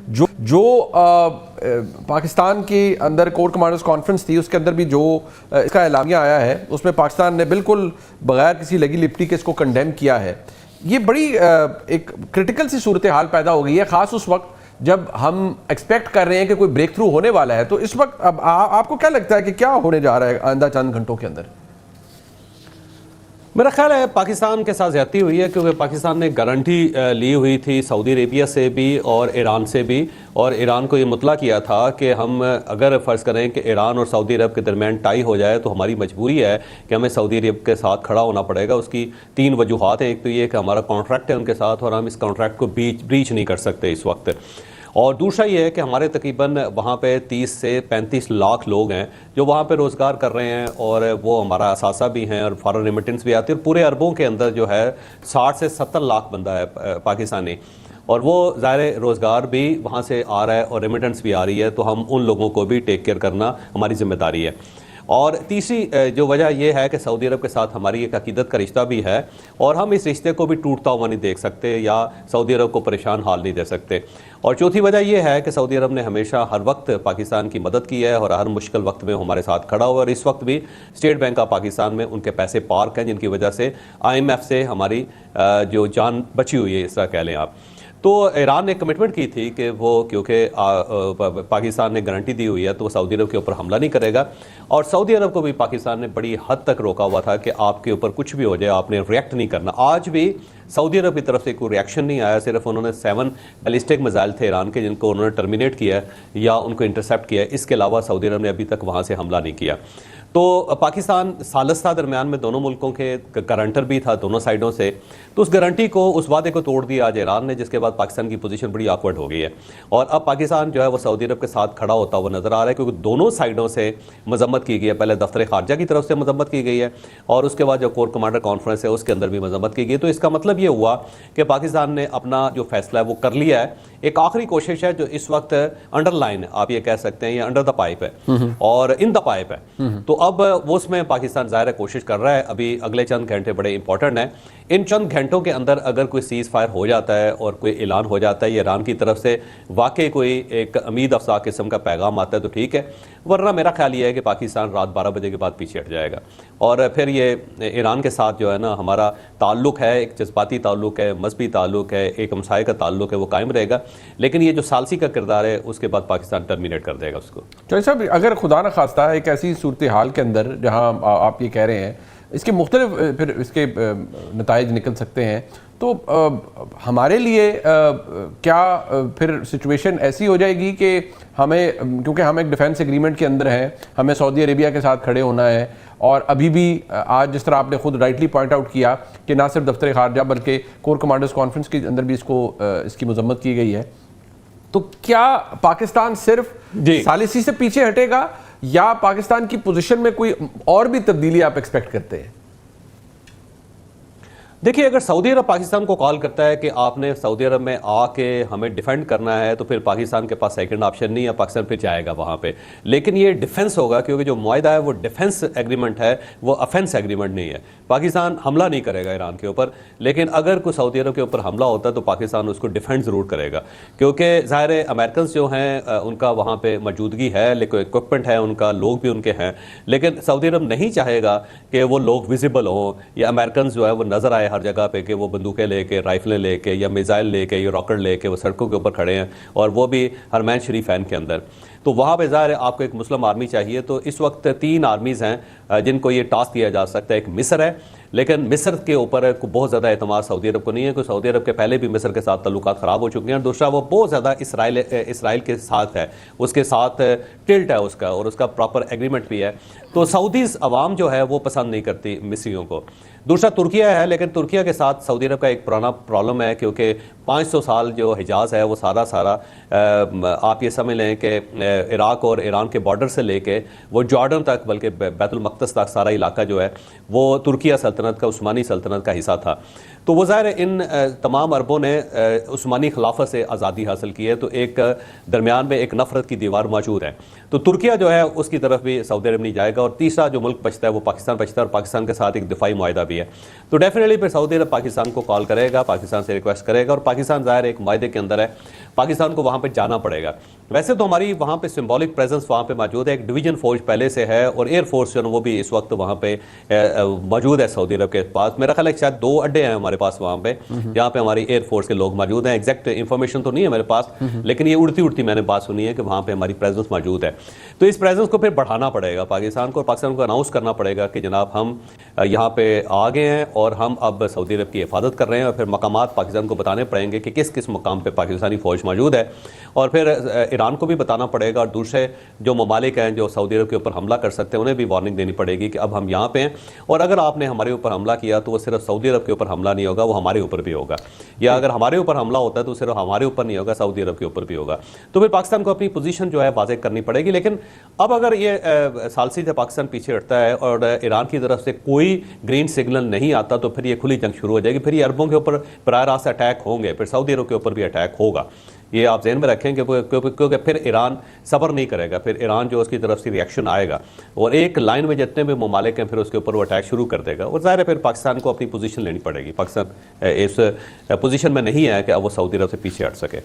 जो जो पाकिस्तान के अंदर कोर कमांडर्स कॉन्फ्रेंस थी, उसके अंदर भी जो इसका एलामिया आया है, उसमें पाकिस्तान ने बिल्कुल बगैर किसी लगी लिपटी के इसको कंडेम किया है। ये बड़ी एक क्रिटिकल सी सूरत हाल पैदा हो गई है, ख़ास उस वक्त जब हम एक्सपेक्ट कर रहे हैं कि कोई ब्रेक थ्रू होने वाला है। तो इस वक्त अब आपको क्या लगता है कि क्या होने जा रहा है आइंदा चंद घंटों के अंदर? मेरा ख्याल है पाकिस्तान के साथ ज्यादती हुई है, क्योंकि पाकिस्तान ने गारंटी ली हुई थी सऊदी अरेबिया से भी और ईरान से भी, और ईरान को ये मुतला किया था कि हम अगर फ़र्ज़ करें कि ईरान और सऊदी अरब के दरमियान टाई हो जाए तो हमारी मजबूरी है कि हमें सऊदी अरब के साथ खड़ा होना पड़ेगा। उसकी 3 वजूहात हैं। एक तो ये कि हमारा कॉन्ट्रैक्ट है उनके साथ और हम इस कॉन्ट्रैक्ट को ब्रीच नहीं कर सकते इस वक्त, और दूसरा ये है कि हमारे तकरीबन वहाँ पे 30 से 35 लाख लोग हैं जो वहाँ पे रोज़गार कर रहे हैं, और वो हमारा असासा भी हैं और फॉरेन रेमिटेंस भी आती है, और पूरे अरबों के अंदर जो है 60 से 70 लाख बंदा है पाकिस्तानी, और वो ज़ाहिर रोज़गार भी वहाँ से आ रहा है और रेमिटेंस भी आ रही है, तो हम उन लोगों को भी टेक केयर करना हमारी ज़िम्मेदारी है। और तीसरी जो वजह यह है कि सऊदी अरब के साथ हमारी एक अकीदत का रिश्ता भी है, और हम इस रिश्ते को भी टूटता हुआ नहीं देख सकते या सऊदी अरब को परेशान हाल नहीं दे सकते। और चौथी वजह यह है कि सऊदी अरब ने हमेशा हर वक्त पाकिस्तान की मदद की है और हर मुश्किल वक्त में हमारे साथ खड़ा हुआ, और इस वक्त भी स्टेट बैंक ऑफ पाकिस्तान में उनके पैसे पार्क हैं, जिनकी वजह से IMF से हमारी जो जान बची हुई है, इस तरह कह लें आप। तो ईरान ने कमिटमेंट की थी कि वो, क्योंकि पाकिस्तान ने गारंटी दी हुई है, तो वो सऊदी अरब के ऊपर हमला नहीं करेगा, और सऊदी अरब को भी पाकिस्तान ने बड़ी हद तक रोका हुआ था कि आपके ऊपर कुछ भी हो जाए आपने रिएक्ट नहीं करना। आज भी सऊदी अरब की तरफ से कोई रिएक्शन नहीं आया, सिर्फ उन्होंने 7 बैलिस्टिक मिसाइल थे ईरान के जिनको उन्होंने टर्मिनेट किया या उनको इंटरसेप्ट किया, इसके अलावा सऊदी अरब ने अभी तक वहाँ से हमला नहीं किया। तो पाकिस्तान सालस था दरमियान में दोनों मुल्कों के, गारंटर भी था दोनों साइडों से, तो उस गारंटी को, उस वादे को तोड़ दिया आज ईरान ने, जिसके बाद पाकिस्तान की पोजीशन बड़ी ऑकवर्ड हो गई है, और अब पाकिस्तान जो है वो सऊदी अरब के साथ खड़ा होता हुआ नजर आ रहा है, क्योंकि दोनों साइडों से मजम्मत की गई है। पहले दफ्तर खारजा की तरफ से मजम्मत की गई है, और उसके बाद जो कोर कमांडर कॉन्फ्रेंस है उसके अंदर भी मजम्मत की गई। तो इसका मतलब ये हुआ कि पाकिस्तान ने अपना जो फैसला है वो कर लिया है। एक आखिरी कोशिश है जो इस वक्त अंडरलाइन, आप ये कह सकते हैं, ये अंडर द पाइप है और इन द पाइप है। तो अब वो उसमें पाकिस्तान ज़ाहिर कोशिश कर रहा है। अभी अगले चंद घंटे बड़े इंपॉर्टेंट हैं। इन चंद घंटों के अंदर अगर कोई सीज़ फायर हो जाता है और कोई ऐलान हो जाता है ईरान की तरफ से, वाकई कोई एक उम्मीद अफसा किस्म का पैगाम आता है तो ठीक है, वरना मेरा ख्याल ये है कि पाकिस्तान रात 12 बजे के बाद पीछे हट जाएगा, और फिर ये ईरान के साथ जो है ना हमारा ताल्लुक है, एक जज्बाती ताल्लुक है, मजहबी ताल्लुक है, एक हमसाये का ताल्लुक है, वो कायम रहेगा। लेकिन ये जो सालसी का किरदार है उसके बाद पाकिस्तान टर्मिनेट कर देगा उसको। तो साहब, अगर खुदा न खास्ता एक ऐसी सूरत हाल के अंदर जहाँ आप ये कह रहे हैं इसके मुख्तलिफ फिर इसके नताइज निकल सकते हैं, तो हमारे लिए क्या फिर सिचुएशन ऐसी हो जाएगी कि हमें, क्योंकि हम एक डिफेंस एग्रीमेंट के अंदर हैं, हमें सऊदी अरेबिया के साथ खड़े होना है, और अभी भी आज जिस तरह आपने खुद राइटली पॉइंट आउट किया कि ना सिर्फ दफ्तर खारजा बल्कि कोर कमांडर्स कॉन्फ्रेंस के अंदर भी इसकी मजम्मत की गई है, तो क्या पाकिस्तान सिर्फ सालिसी से पीछे हटेगा या पाकिस्तान की पोजीशन में कोई और भी तब्दीली आप एक्सपेक्ट करते हैं? देखिए, अगर सऊदी अरब पाकिस्तान को कॉल करता है कि आपने सऊदी अरब में आके हमें डिफेंड करना है, तो फिर पाकिस्तान के पास सेकंड ऑप्शन नहीं है, पाकिस्तान फिर जाएगा वहाँ पे। लेकिन ये डिफेंस होगा, क्योंकि जो मुआहिदा है वो डिफेंस एग्रीमेंट है, वो अफेंस एग्रीमेंट नहीं है। पाकिस्तान हमला नहीं करेगा ईरान के ऊपर, लेकिन अगर कोई सऊदी अरब के ऊपर हमला होता है तो पाकिस्तान उसको डिफेंड ज़रूर करेगा, क्योंकि ज़ाहिर है अमेरिकन जो हैं उनका वहाँ पर मौजूदगी है, लेकिन इक्विपमेंट है उनका, लोग भी उनके हैं, लेकिन सऊदी अरब नहीं चाहेगा कि वो लोग विजिबल हों या अमेरिकन जो है वो नज़र आए हर जगह पे कि वो बंदूकें लेके, राइफलें लेके या मिसाइल लेके या रॉकेट लेके वो सड़कों के ऊपर खड़े हैं, और वो भी हरमैन शरीफ फैन के अंदर। तो वहाँ पे ज़ाहिर है आपको एक मुस्लिम आर्मी चाहिए। तो इस वक्त 3 आर्मीज़ हैं जिनको ये टास्क दिया जा सकता है। एक मिस्र है, लेकिन मिस्र के ऊपर बहुत ज़्यादा एतमाद सऊदी अरब को नहीं है, क्योंकि सऊदी अरब के पहले भी मिस्र के साथ तल्लुकात ख़राब हो चुके हैं, और दूसरा वो बहुत ज़्यादा इसराइल के साथ है, उसके साथ टिल्ट है उसका, और उसका प्रॉपर एग्रीमेंट भी है। तो सऊदी अवाम जो है वो पसंद नहीं करती मिस्रियों को। दूसरा तुर्किया है, लेकिन तुर्किया के साथ सऊदी अरब का एक पुराना प्रॉब्लम है, क्योंकि 500 साल जो हिजाज़ है वो सारा आप ये समझ लें कि इराक और ईरान के बॉर्डर से लेके वो जॉर्डन तक, बल्कि बैतुल मक़दस तक सारा इलाका जो है वो तुर्किया सल्तनत सल्तनत का, उस्मानी सल्तनत का हिस्सा था। तो वो ज़ाहिर है इन तमाम अरबों ने उस्मानी खिलाफत से आज़ादी हासिल की है, तो एक दरमियान में एक नफ़रत की दीवार मौजूद है। तो तुर्किया जो है उसकी तरफ भी सऊदी अरब नहीं जाएगा। और तीसरा जो मुल्क बचता है वो पाकिस्तान बचता है, और पाकिस्तान के साथ एक दिफाई मुआहदा भी है। तो डेफिनेटली फिर सऊदी अरब पाकिस्तान को कॉल करेगा, पाकिस्तान से रिक्वेस्ट करेगा, और पाकिस्तान ज़ाहिर एक मुआहदे के अंदर है, पाकिस्तान को वहाँ पर जाना पड़ेगा। वैसे तो हमारी वहाँ पे सिंबॉलिक प्रेजेंस वहाँ पे मौजूद है, एक डिवीजन फौज पहले से है, और एयर फोर्स जो है वो भी इस वक्त वहाँ पे मौजूद है सऊदी अरब के पास। मेरा ख्याल है शायद 2 अड्डे हैं हमारे पास वहाँ पे, जहाँ पे हमारी एयर फोर्स के लोग मौजूद हैं। एग्जैक्ट इंफॉर्मेशन तो नहीं है मेरे पास, लेकिन ये उड़ती उड़ती मैंने बात सुनी है कि वहाँ पे हमारी प्रेजेंस मौजूद है। तो इस प्रेजेंस को फिर बढ़ाना पड़ेगा पाकिस्तान को, और पाकिस्तान को अनाउंस करना पड़ेगा कि जनाब हम यहाँ पे आ गए हैं और हम अब सऊदी अरब की हिफाजत कर रहे हैं। और फिर मकामात पाकिस्तान को बताने पड़ेंगे कि किस किस मकाम पर पाकिस्तानी फौज मौजूद है, और फिर ईरान को भी बताना पड़ेगा, और दूसरे जो ममालिक हैं जो सऊदी अरब के ऊपर हमला कर सकते हैं उन्हें भी वार्निंग देनी पड़ेगी कि अब हम यहाँ पे हैं, और अगर आपने हमारे ऊपर हमला किया तो वो सिर्फ सऊदी अरब के ऊपर हमला नहीं होगा, वो हमारे ऊपर भी होगा, या अगर हमारे ऊपर हमला होता है तो सिर्फ हमारे ऊपर नहीं होगा, सऊदी अरब के ऊपर भी होगा। तो फिर पाकिस्तान को अपनी पोजीशन जो है वाज़ेह करनी पड़ेगी। लेकिन अब अगर ये सालसी से पाकिस्तान पीछे हटता है और ईरान की तरफ से कोई ग्रीन सिग्नल नहीं आता, तो फिर ये खुली जंग शुरू हो जाएगी। फिर ये अरबों के ऊपर बराह रास्त अटैक होंगे, फिर सऊदी अरब के ऊपर भी अटैक होगा। ये आप ज़हन में रखें क्योंकि फिर ईरान सब्र नहीं करेगा, फिर ईरान जो उसकी तरफ से रिएक्शन आएगा, और एक लाइन में जितने भी ममालिक हैं फिर उसके ऊपर वो अटैक शुरू कर देगा। और ज़ाहिर है फिर पाकिस्तान को अपनी पोजीशन लेनी पड़ेगी। पाकिस्तान इस पोजीशन में नहीं है कि अब वो सऊदी अरब से पीछे हट सके।